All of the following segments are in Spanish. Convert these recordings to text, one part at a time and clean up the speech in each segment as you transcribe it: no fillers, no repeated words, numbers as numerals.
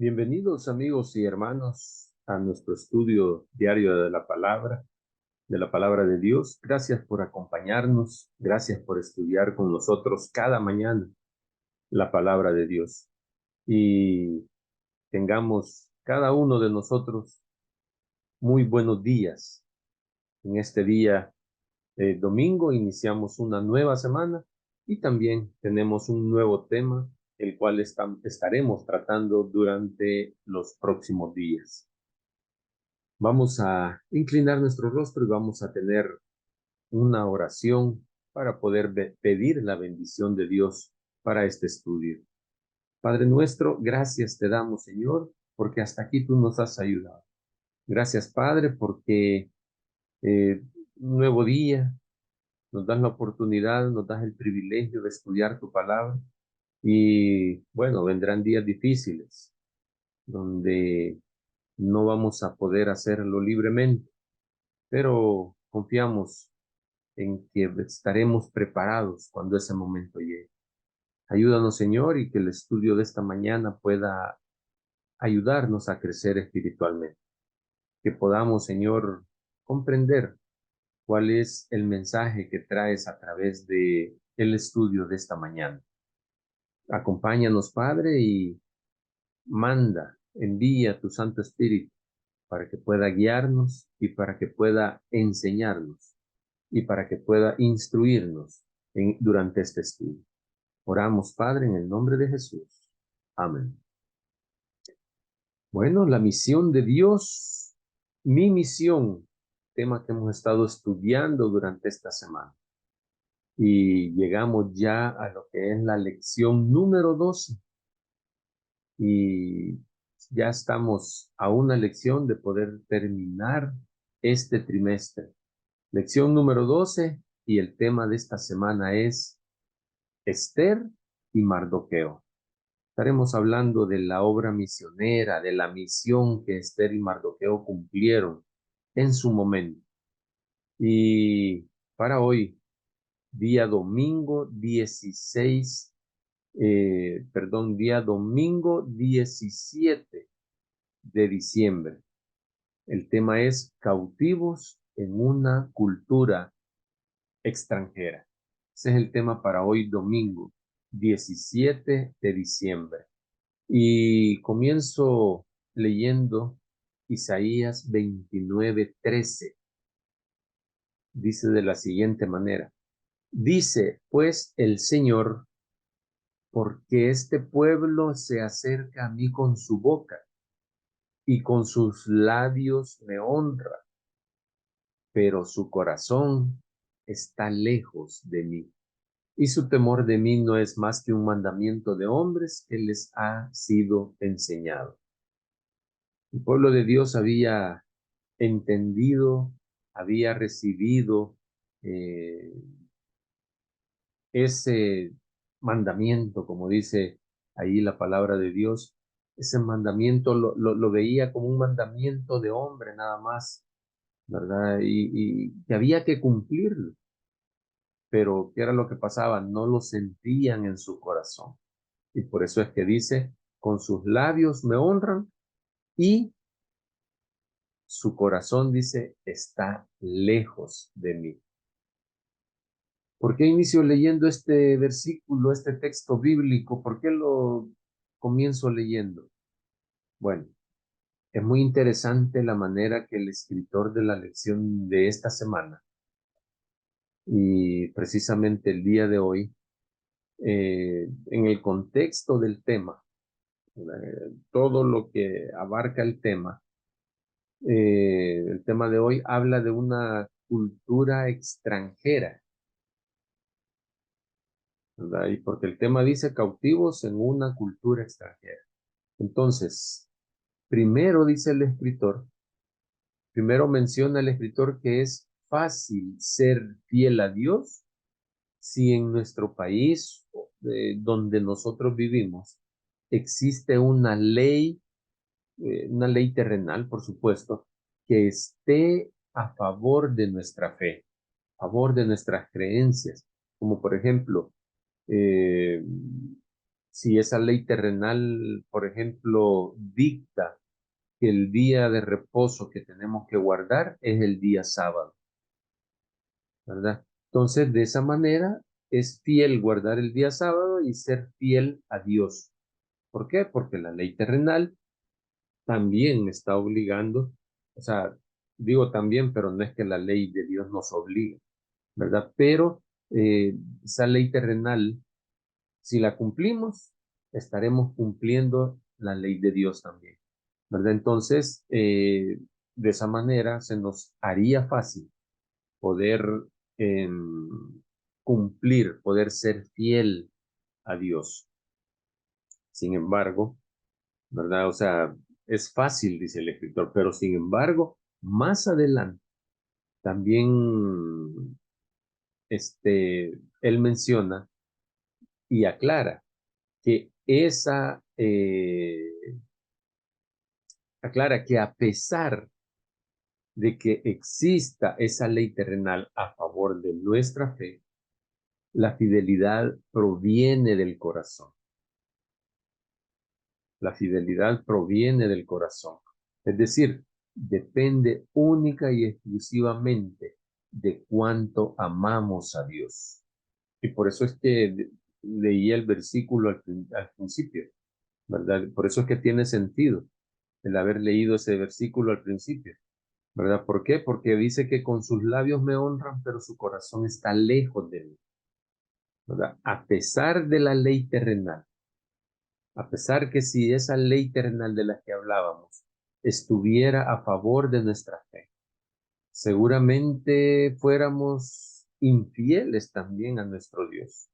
Bienvenidos amigos y hermanos a nuestro estudio diario de la palabra de Dios. Gracias por acompañarnos, gracias por estudiar con nosotros cada mañana la palabra de Dios. Y tengamos cada uno de nosotros muy buenos días. En este día domingo iniciamos una nueva semana y también tenemos un nuevo tema, el cual estaremos tratando durante los próximos días. Vamos a inclinar nuestro rostro y vamos a tener una oración para poder pedir la bendición de Dios para este estudio. Padre nuestro, gracias te damos, Señor, porque hasta aquí tú nos has ayudado. Gracias, Padre, porque un nuevo día, nos das la oportunidad, nos das el privilegio de estudiar tu palabra. Y bueno, vendrán días difíciles donde no vamos a poder hacerlo libremente, pero confiamos en que estaremos preparados cuando ese momento llegue. Ayúdanos, Señor, y que el estudio de esta mañana pueda ayudarnos a crecer espiritualmente. Que podamos, Señor, comprender cuál es el mensaje que traes a través de el estudio de esta mañana. Acompáñanos, Padre, y envía tu Santo Espíritu para que pueda guiarnos y para que pueda enseñarnos y para que pueda instruirnos durante este estudio. Oramos, Padre, en el nombre de Jesús. Amén. Bueno, la misión de Dios, mi misión, tema que hemos estado estudiando durante esta semana. Y llegamos ya a lo que es la lección número 12. Y ya estamos a una lección de poder terminar este trimestre. Lección número 12 y el tema de esta semana es Esther y Mardoqueo. Estaremos hablando de la obra misionera, de la misión que Esther y Mardoqueo cumplieron en su momento. Y para hoy, día domingo 17 de diciembre. El tema es cautivos en una cultura extranjera. Ese es el tema para hoy, domingo 17 de diciembre. Y comienzo leyendo Isaías 29:13. Dice de la siguiente manera: dice pues el Señor, porque este pueblo se acerca a mí con su boca y con sus labios me honra, pero su corazón está lejos de mí. Y su temor de mí no es más que un mandamiento de hombres que les ha sido enseñado. El pueblo de Dios había entendido, había recibido eh, ese mandamiento, como dice ahí la palabra de Dios. Ese mandamiento lo veía como un mandamiento de hombre nada más, ¿verdad? Y que había que cumplirlo. Pero ¿qué era lo que pasaba? No lo sentían en su corazón. Y por eso es que dice, con sus labios me honran y su corazón, dice, está lejos de mí. ¿Por qué inicio leyendo este versículo, este texto bíblico? ¿Por qué lo comienzo leyendo? Bueno, es muy interesante la manera que el escritor de la lección de esta semana y precisamente el día de hoy, en el contexto del tema, todo lo que abarca el tema de hoy habla de una cultura extranjera, ¿verdad? Y porque el tema dice cautivos en una cultura extranjera. Entonces, primero dice el escritor, primero menciona el escritor que es fácil ser fiel a Dios si en nuestro país, donde nosotros vivimos, existe una ley terrenal, por supuesto, que esté a favor de nuestra fe, a favor de nuestras creencias, como por ejemplo, eh, si esa ley terrenal, por ejemplo, dicta que el día de reposo que tenemos que guardar es el día sábado, ¿verdad? Entonces, de esa manera es fiel guardar el día sábado y ser fiel a Dios. ¿Por qué? Porque la ley terrenal también me está obligando, o sea, digo también, pero no es que la ley de Dios nos obligue, ¿verdad? Pero esa ley terrenal, si la cumplimos, estaremos cumpliendo la ley de Dios también, ¿verdad? Entonces, de esa manera se nos haría fácil poder cumplir, poder ser fiel a Dios. Sin embargo, ¿verdad? O sea, es fácil, dice el escritor, pero sin embargo, más adelante también él menciona y aclara que aclara que a pesar de que exista esa ley terrenal a favor de nuestra fe, la fidelidad proviene del corazón. La fidelidad proviene del corazón. Es decir, depende única y exclusivamente de cuánto amamos a Dios. Y por eso es que leí el versículo al principio, ¿verdad? Por eso es que tiene sentido el haber leído ese versículo al principio, ¿verdad? ¿Por qué? Porque dice que con sus labios me honran, pero su corazón está lejos de mí, ¿verdad? A pesar de la ley terrenal, a pesar que si esa ley terrenal de la que hablábamos estuviera a favor de nuestra fe, seguramente fuéramos infieles también a nuestro Dios,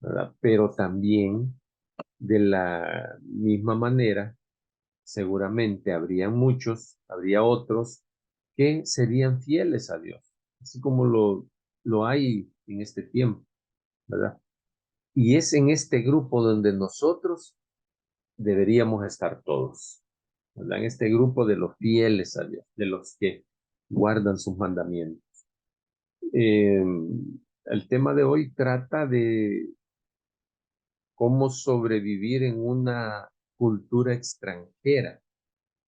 ¿verdad? Pero también de la misma manera, seguramente habría otros que serían fieles a Dios, así como lo hay en este tiempo, ¿verdad? Y es en este grupo donde nosotros deberíamos estar todos, ¿verdad? En este grupo de los fieles a Dios, de los que guardan sus mandamientos. Eh, el tema de hoy trata de cómo sobrevivir en una cultura extranjera,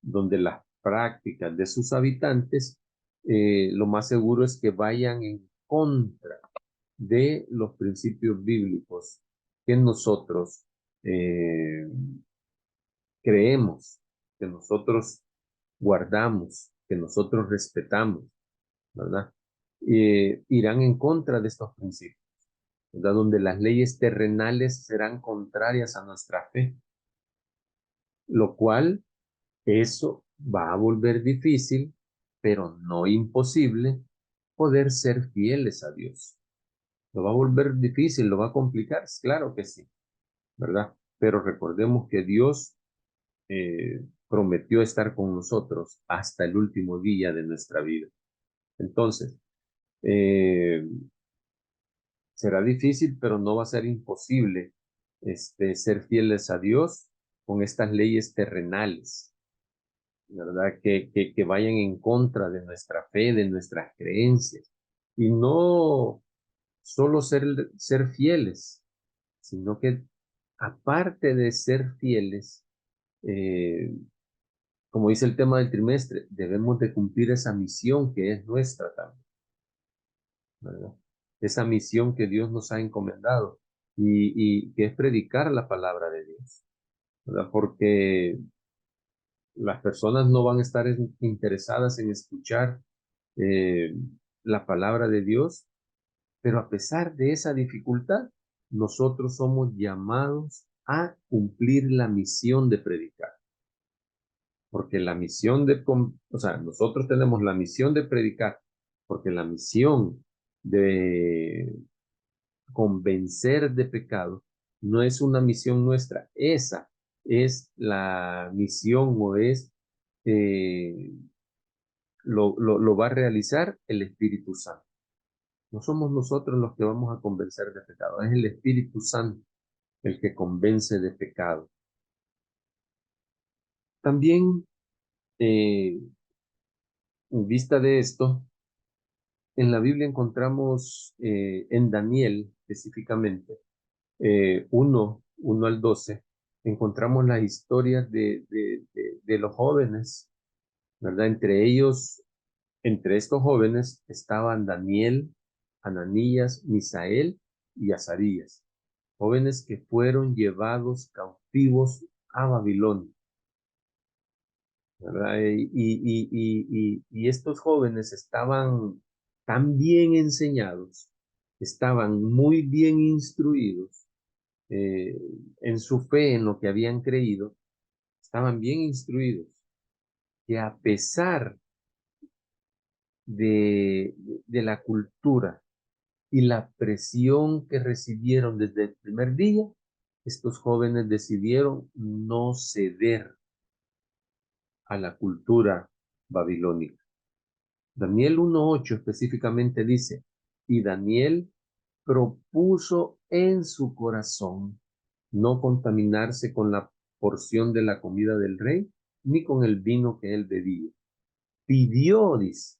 donde las prácticas de sus habitantes, lo más seguro es que vayan en contra de los principios bíblicos que nosotros eh, creemos, que nosotros guardamos, que nosotros respetamos, ¿verdad? Irán en contra de estos principios, ¿verdad? Donde las leyes terrenales serán contrarias a nuestra fe, lo cual eso va a volver difícil, pero no imposible, poder ser fieles a Dios. Lo va a volver difícil, lo va a complicar, claro que sí, ¿verdad? Pero recordemos que Dios prometió estar con nosotros hasta el último día de nuestra vida. Entonces, eh, será difícil, pero no va a ser imposible ser fieles a Dios con estas leyes terrenales, ¿verdad? Que vayan en contra de nuestra fe, de nuestras creencias. Y no solo ser fieles, sino que aparte de ser fieles, eh, como dice el tema del trimestre, debemos de cumplir esa misión que es nuestra también, ¿verdad? Esa misión que Dios nos ha encomendado y que es predicar la palabra de Dios, ¿verdad? Porque las personas no van a estar interesadas en escuchar eh, la palabra de Dios, pero a pesar de esa dificultad, nosotros somos llamados a cumplir la misión de predicar. Porque la misión o sea, nosotros tenemos la misión de predicar, porque la misión de convencer de pecado no es una misión nuestra, esa es la misión o eh, lo va a realizar el Espíritu Santo. No somos nosotros los que vamos a convencer de pecado, es el Espíritu Santo el que convence de pecado. También, en vista de esto, en la Biblia encontramos en Daniel específicamente 1 al 12, encontramos las historias de los jóvenes, ¿verdad? Entre estos jóvenes estaban Daniel, Ananías, Misael y Azarías, jóvenes que fueron llevados cautivos a Babilonia, ¿verdad? Y estos jóvenes estaban tan bien enseñados, estaban muy bien instruidos eh, en su fe, en lo que habían creído, estaban bien instruidos, que a pesar de la cultura y la presión que recibieron desde el primer día, estos jóvenes decidieron no ceder a la cultura babilónica. Daniel 1:8 específicamente dice, y Daniel propuso en su corazón no contaminarse con la porción de la comida del rey, ni con el vino que él bebía. Pidió, dice,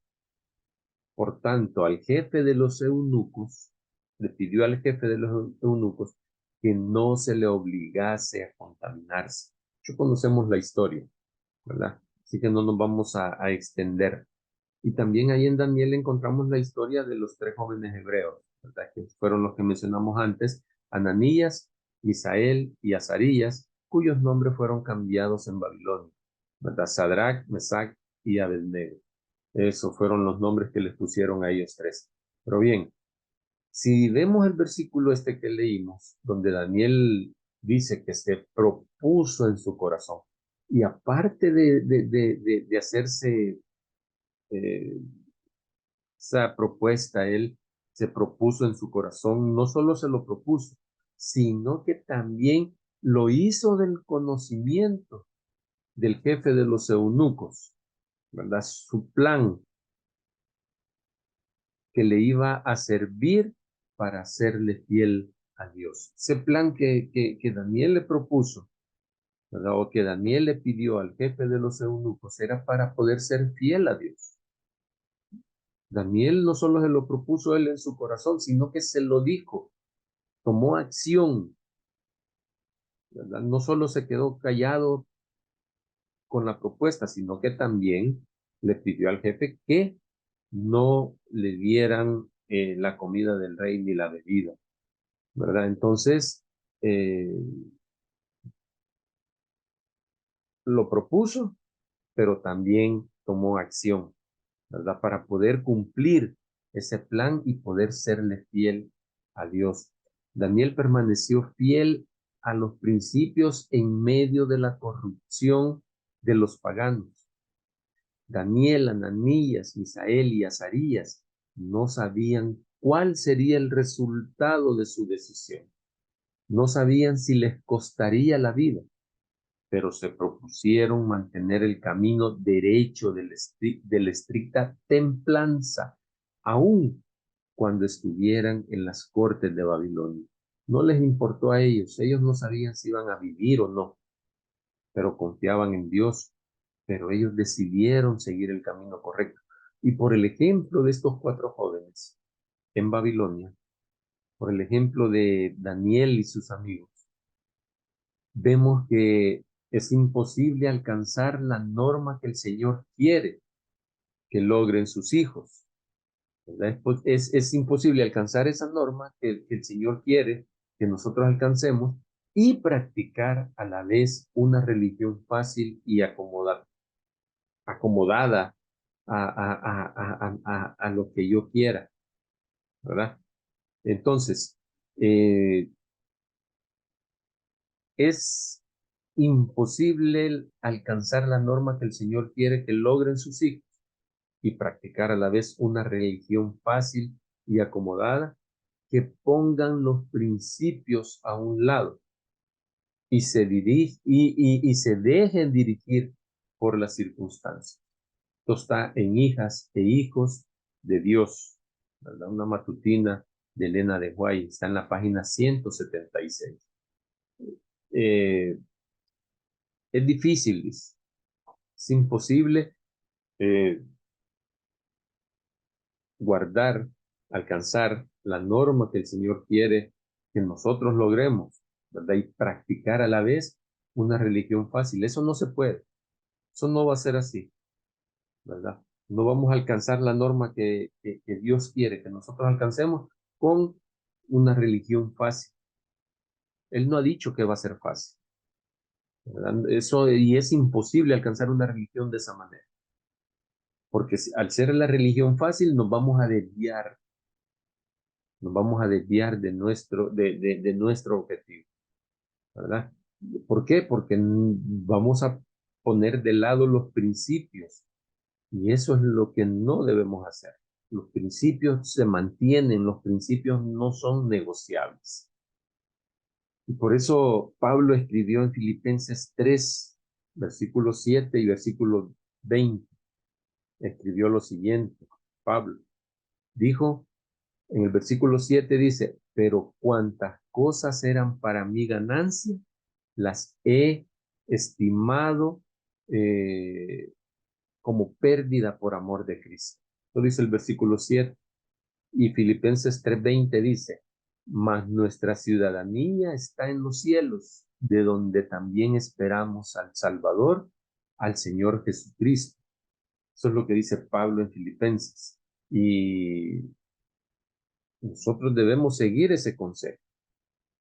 por tanto, al jefe de los eunucos, le pidió al jefe de los eunucos que no se le obligase a contaminarse. Ya conocemos la historia, ¿verdad? Así que no nos vamos a extender. Y también ahí en Daniel encontramos la historia de los 3 jóvenes hebreos, ¿verdad? Que fueron los que mencionamos antes, Ananías, Misael y Azarías, cuyos nombres fueron cambiados en Babilonia, ¿verdad? Sadrach, Mesach y Abednego. Esos fueron los nombres que les pusieron a ellos 3. Pero bien, si vemos el versículo este que leímos, donde Daniel dice que se propuso en su corazón, y aparte de hacerse eh, esa propuesta, él se propuso en su corazón, no solo se lo propuso, sino que también lo hizo del conocimiento del jefe de los eunucos, ¿verdad? Su plan que le iba a servir para hacerle fiel a Dios. Ese plan que Daniel le propuso, ¿verdad? O que Daniel le pidió al jefe de los eunucos era para poder ser fiel a Dios. Daniel no solo se lo propuso él en su corazón, sino que se lo dijo, tomó acción, ¿verdad? No solo se quedó callado con la propuesta, sino que también le pidió al jefe que no le dieran la comida del rey ni la bebida, ¿verdad? Entonces, eh, lo propuso, pero también tomó acción, ¿verdad? Para poder cumplir ese plan y poder serle fiel a Dios. Daniel permaneció fiel a los principios en medio de la corrupción de los paganos. Daniel, Ananías, Misael y Azarías no sabían cuál sería el resultado de su decisión. No sabían si les costaría la vida, pero se propusieron mantener el camino derecho de la estricta templanza, aun cuando estuvieran en las cortes de Babilonia. No les importó a ellos no sabían si iban a vivir o no, pero confiaban en Dios, pero ellos decidieron seguir el camino correcto. Y por el ejemplo de estos 4 jóvenes en Babilonia, por el ejemplo de Daniel y sus amigos, vemos que es imposible alcanzar la norma que el Señor quiere que logren sus hijos, ¿verdad? Es imposible alcanzar esa norma que el Señor quiere que nosotros alcancemos y practicar a la vez una religión fácil y acomodada a lo que yo quiera, ¿verdad? Entonces, es imposible alcanzar la norma que el Señor quiere que logren sus hijos y practicar a la vez una religión fácil y acomodada que pongan los principios a un lado y se dejen dirigir por las circunstancias. Esto está en Hijas e Hijos de Dios, ¿verdad? Una matutina de Elena de White, está en la página 176. Eh, es difícil, es imposible eh, guardar, alcanzar la norma que el Señor quiere que nosotros logremos, ¿verdad? Y practicar a la vez una religión fácil. Eso no se puede. Eso no va a ser así, ¿verdad? No vamos a alcanzar la norma que Dios quiere que nosotros alcancemos con una religión fácil. Él no ha dicho que va a ser fácil, ¿verdad? Eso, y es imposible alcanzar una religión de esa manera, porque al ser la religión fácil nos vamos a desviar de nuestro objetivo, ¿verdad? ¿Por qué? Porque vamos a poner de lado los principios y eso es lo que no debemos hacer. Los principios se mantienen, los principios no son negociables. Y por eso Pablo escribió en Filipenses 3, versículo 7 y versículo 20, escribió lo siguiente. Pablo dijo, en el versículo 7 dice, pero cuantas cosas eran para mi ganancia, las he estimado como pérdida por amor de Cristo. Eso dice el versículo 7. Y Filipenses 3:20 dice, mas nuestra ciudadanía está en los cielos, de donde también esperamos al Salvador, al Señor Jesucristo. Eso es lo que dice Pablo en Filipenses. Y nosotros debemos seguir ese consejo.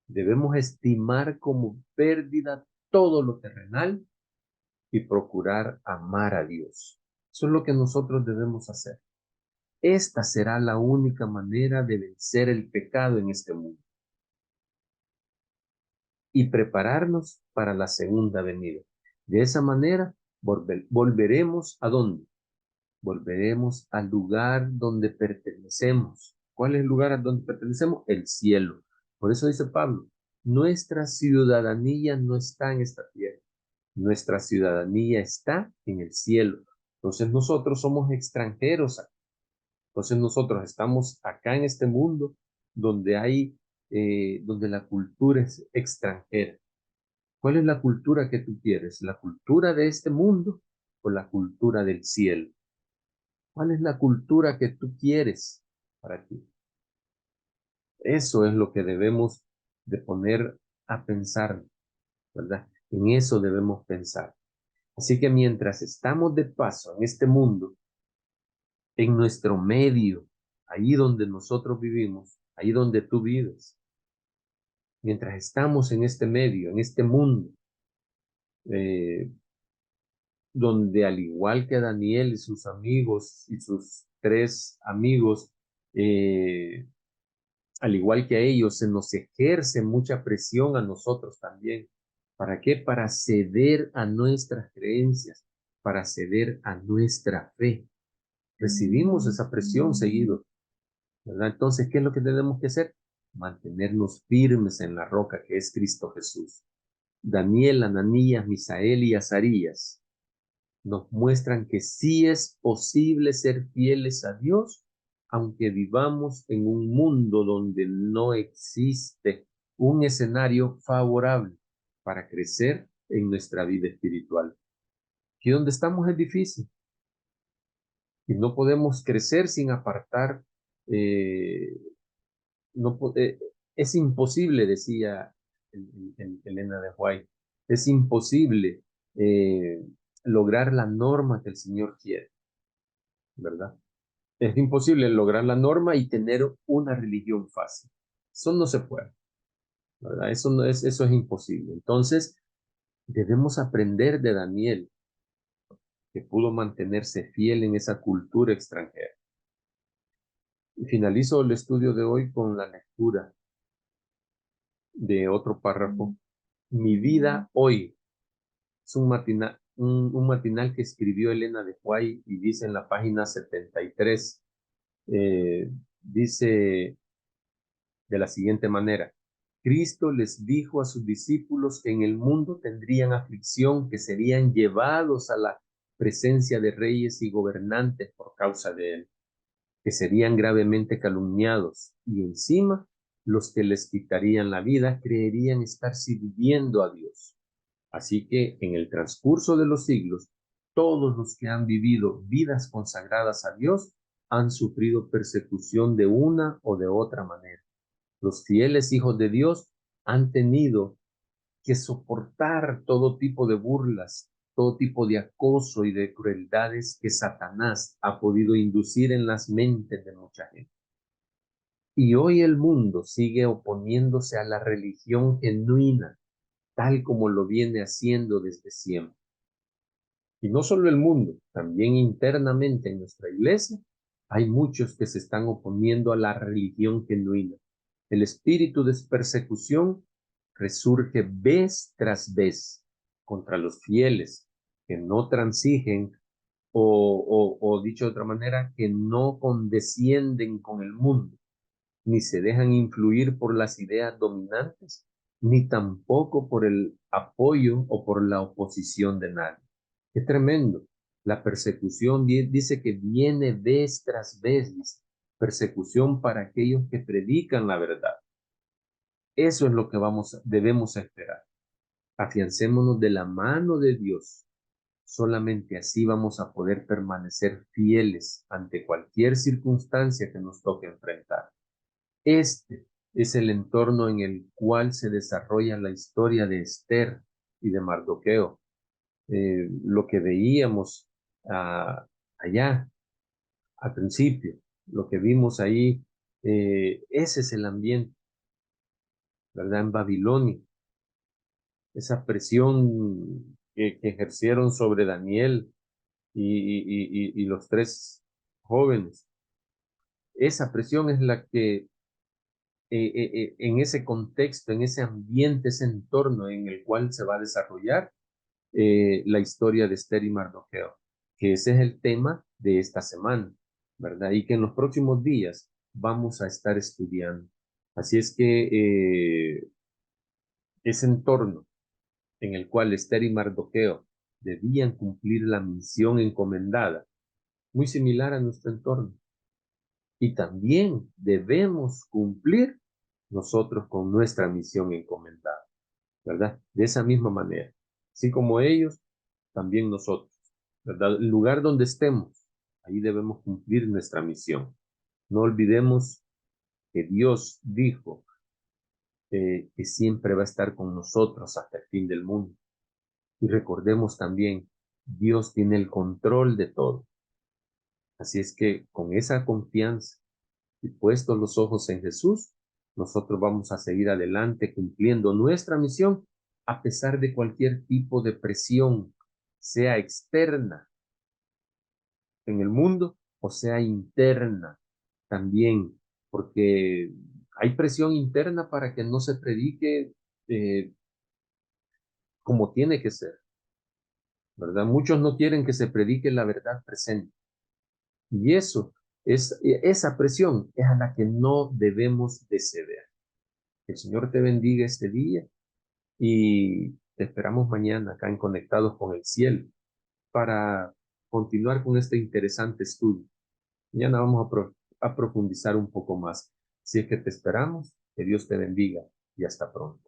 Debemos estimar como pérdida todo lo terrenal y procurar amar a Dios. Eso es lo que nosotros debemos hacer. Esta será la única manera de vencer el pecado en este mundo y prepararnos para la segunda venida. De esa manera, volveremos ¿a dónde? Volveremos al lugar donde pertenecemos. ¿Cuál es el lugar a donde pertenecemos? El cielo. Por eso dice Pablo, nuestra ciudadanía no está en esta tierra. Nuestra ciudadanía está en el cielo. Entonces nosotros somos extranjeros. Entonces nosotros estamos acá en este mundo donde la cultura es extranjera. ¿Cuál es la cultura que tú quieres? ¿La cultura de este mundo o la cultura del cielo? ¿Cuál es la cultura que tú quieres para ti? Eso es lo que debemos de poner a pensar, ¿verdad? En eso debemos pensar. Así que mientras estamos de paso en este mundo, en nuestro medio, ahí donde nosotros vivimos, ahí donde tú vives, mientras estamos en este medio, en este mundo, eh, donde al igual que Daniel y sus amigos y sus tres amigos, eh, al igual que a ellos, se nos ejerce mucha presión a nosotros también. ¿Para qué? Para ceder a nuestras creencias, para ceder a nuestra fe. Recibimos esa presión seguido, ¿verdad? Entonces, ¿qué es lo que tenemos que hacer? Mantenernos firmes en la roca que es Cristo Jesús. Daniel, Ananías, Misael y Azarías nos muestran que sí es posible ser fieles a Dios, aunque vivamos en un mundo donde no existe un escenario favorable para crecer en nuestra vida espiritual. Aquí donde estamos es difícil y no podemos crecer sin apartar, eh, no, es imposible, decía Elena de White, es imposible lograr la norma que el Señor quiere, ¿verdad? Es imposible lograr la norma y tener una religión fácil. Eso no se puede, ¿verdad? Eso es imposible. Entonces, debemos aprender de Daniel, que pudo mantenerse fiel en esa cultura extranjera. Y finalizo el estudio de hoy con la lectura de otro párrafo. Mi vida hoy es un matinal que escribió Elena de White y dice en la página 73, dice de la siguiente manera. Cristo les dijo a sus discípulos que en el mundo tendrían aflicción, que serían llevados a la presencia de reyes y gobernantes por causa de él, que serían gravemente calumniados y encima los que les quitarían la vida creerían estar sirviendo a Dios. Así que en el transcurso de los siglos, todos los que han vivido vidas consagradas a Dios han sufrido persecución de una o de otra manera. Los fieles hijos de Dios han tenido que soportar todo tipo de burlas, todo tipo de acoso y de crueldades que Satanás ha podido inducir en las mentes de mucha gente. Y hoy el mundo sigue oponiéndose a la religión genuina, tal como lo viene haciendo desde siempre. Y no solo el mundo, también internamente en nuestra iglesia hay muchos que se están oponiendo a la religión genuina. El espíritu de persecución resurge vez tras vez contra los fieles que no transigen o dicho de otra manera, que no condescienden con el mundo, ni se dejan influir por las ideas dominantes, ni tampoco por el apoyo o por la oposición de nadie. Es tremendo. La persecución dice que viene vez tras vez, dice, persecución para aquellos que predican la verdad. Eso es lo que debemos esperar. Afiancémonos de la mano de Dios. Solamente así vamos a poder permanecer fieles ante cualquier circunstancia que nos toque enfrentar. Este es el entorno en el cual se desarrolla la historia de Esther y de Mardoqueo. Lo que veíamos allá al principio, lo que vimos ahí, ese es el ambiente, ¿verdad? En Babilonia, esa presión que ejercieron sobre Daniel y los tres jóvenes. Esa presión es la que en ese contexto, en ese ambiente, ese entorno en el cual se va a desarrollar la historia de Esther y Mardoqueo, que ese es el tema de esta semana, ¿verdad? Y que en los próximos días vamos a estar estudiando. Así es que ese entorno en el cual Esther y Mardoqueo debían cumplir la misión encomendada, muy similar a nuestro entorno. Y también debemos cumplir nosotros con nuestra misión encomendada, ¿verdad? De esa misma manera. Así como ellos, también nosotros, ¿verdad? El lugar donde estemos, ahí debemos cumplir nuestra misión. No olvidemos que Dios dijo que siempre va a estar con nosotros hasta el fin del mundo. Y recordemos también, Dios tiene el control de todo. Así es que con esa confianza y puestos los ojos en Jesús, nosotros vamos a seguir adelante cumpliendo nuestra misión a pesar de cualquier tipo de presión, sea externa en el mundo o sea interna también, porque hay presión interna para que no se predique eh, como tiene que ser, ¿verdad? Muchos no quieren que se predique la verdad presente. Y esa presión es a la que no debemos de ceder. Que el Señor te bendiga este día y te esperamos mañana acá en Conectados con el Cielo para continuar con este interesante estudio. Mañana vamos a profundizar un poco más. Si es que te esperamos, que Dios te bendiga y hasta pronto.